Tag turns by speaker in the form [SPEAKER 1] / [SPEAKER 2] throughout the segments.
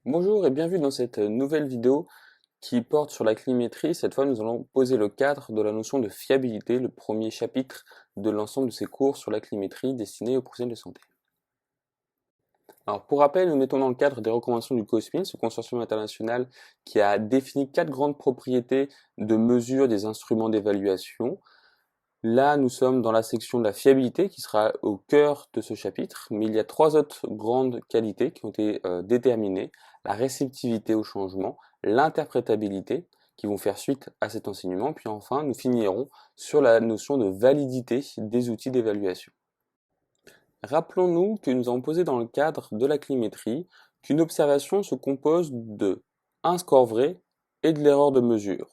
[SPEAKER 1] Bonjour et bienvenue dans cette nouvelle vidéo qui porte sur la climétrie. Cette fois, nous allons poser le cadre de la notion de fiabilité, le premier chapitre de l'ensemble de ces cours sur la climétrie destinés aux professionnels de santé. Alors, pour rappel, nous mettons dans le cadre des recommandations du COSMIN, ce consortium international qui a défini 4 grandes propriétés de mesure des instruments d'évaluation. Là, nous sommes dans la section de la fiabilité qui sera au cœur de ce chapitre, mais il y a 3 autres grandes qualités qui ont été déterminées: la réceptivité au changement, l'interprétabilité, qui vont faire suite à cet enseignement, puis enfin, nous finirons sur la notion de validité des outils d'évaluation. Rappelons-nous que nous avons posé dans le cadre de la climétrie qu'une observation se compose de un score vrai et de l'erreur de mesure.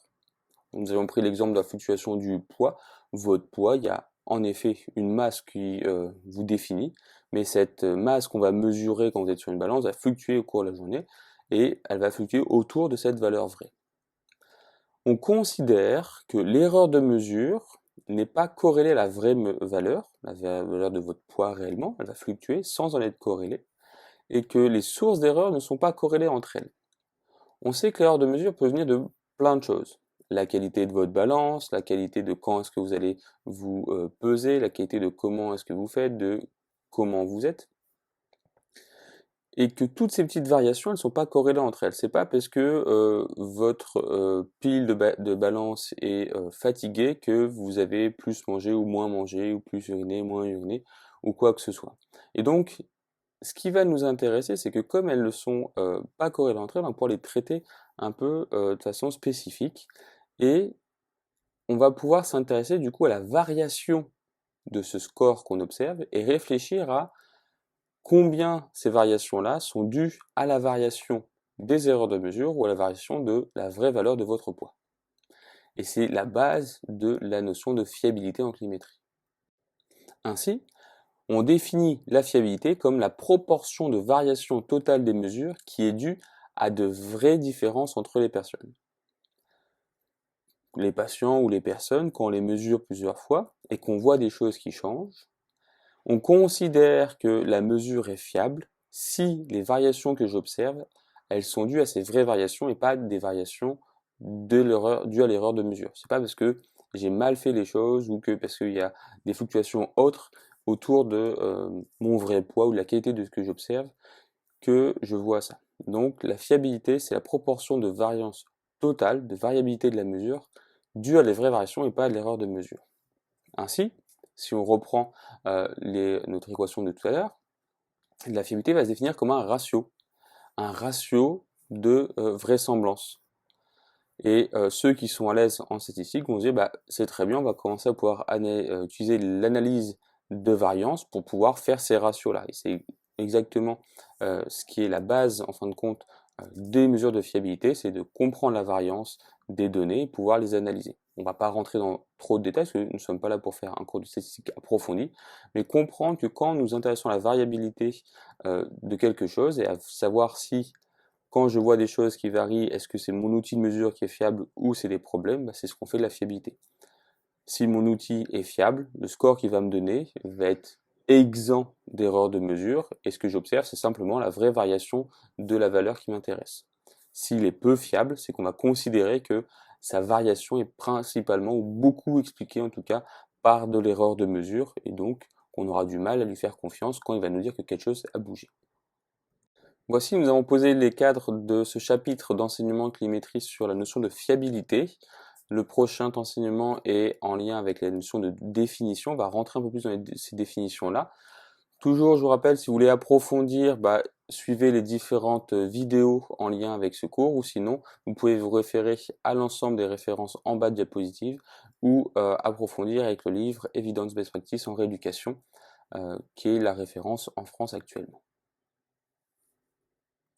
[SPEAKER 1] Nous avons pris l'exemple de la fluctuation du poids. Votre poids, il y a en effet une masse qui vous définit, mais cette masse qu'on va mesurer quand vous êtes sur une balance va fluctuer au cours de la journée et elle va fluctuer autour de cette valeur vraie. On considère que l'erreur de mesure n'est pas corrélée à la vraie valeur, la valeur de votre poids réellement, elle va fluctuer sans en être corrélée, et que les sources d'erreur ne sont pas corrélées entre elles. On sait que l'erreur de mesure peut venir de plein de choses. La qualité de votre balance, la qualité de quand est-ce que vous allez vous peser, la qualité de comment est-ce que vous faites, de comment vous êtes. Et que toutes ces petites variations, elles ne sont pas corrélées entre elles. C'est pas parce que votre pile de balance est fatiguée que vous avez plus mangé ou plus uriné, moins uriné, ou quoi que ce soit. Et donc, ce qui va nous intéresser, c'est que comme elles ne sont pas corrélées entre elles, on va pouvoir les traiter un peu de façon spécifique et on va pouvoir s'intéresser du coup à la variation de ce score qu'on observe et réfléchir à combien ces variations-là sont dues à la variation des erreurs de mesure ou à la variation de la vraie valeur de votre poids. Et c'est la base de la notion de fiabilité en climétrie. Ainsi, on définit la fiabilité comme la proportion de variation totale des mesures qui est due à de vraies différences entre les personnes. Les patients ou les personnes, quand on les mesure plusieurs fois et qu'on voit des choses qui changent, on considère que la mesure est fiable si les variations que j'observe, elles sont dues à ces vraies variations et pas des variations dues à l'erreur de mesure. C'est pas parce que j'ai mal fait les choses ou que parce qu'il y a des fluctuations autres autour de mon vrai poids ou de la qualité de ce que j'observe que je vois ça. Donc la fiabilité, c'est la proportion de variance totale, de variabilité de la mesure, due à des vraies variations et pas à l'erreur de mesure. Ainsi, si on reprend notre équation de tout à l'heure, la fiabilité va se définir comme un ratio de vraisemblance. Et ceux qui sont à l'aise en statistique vont se dire, bah, c'est très bien, on va commencer à pouvoir utiliser l'analyse de variance pour pouvoir faire ces ratios-là. Et c'est exactement ce qui est la base, en fin de compte, des mesures de fiabilité, c'est de comprendre la variance des données et pouvoir les analyser. On ne va pas rentrer dans trop de détails, parce que nous ne sommes pas là pour faire un cours de statistique approfondi, mais comprendre que quand nous intéressons à la variabilité de quelque chose et à savoir si quand je vois des choses qui varient, est-ce que c'est mon outil de mesure qui est fiable ou c'est des problèmes? Bah, c'est ce qu'on fait de la fiabilité. Si mon outil est fiable, le score qu'il va me donner va être exempt d'erreurs de mesure et ce que j'observe, c'est simplement la vraie variation de la valeur qui m'intéresse. S'il est peu fiable, c'est qu'on va considérer que sa variation est principalement ou beaucoup expliquée en tout cas par de l'erreur de mesure et donc qu'on aura du mal à lui faire confiance quand il va nous dire que quelque chose a bougé. Voici, nous avons posé les cadres de ce chapitre d'enseignement climétrie sur la notion de fiabilité. Le prochain enseignement est en lien avec la notion de définition. On va rentrer un peu plus dans ces définitions-là. Toujours, je vous rappelle, si vous voulez approfondir, suivez les différentes vidéos en lien avec ce cours, ou sinon, vous pouvez vous référer à l'ensemble des références en bas de diapositive, ou approfondir avec le livre Evidence Best Practice en rééducation, qui est la référence en France actuellement.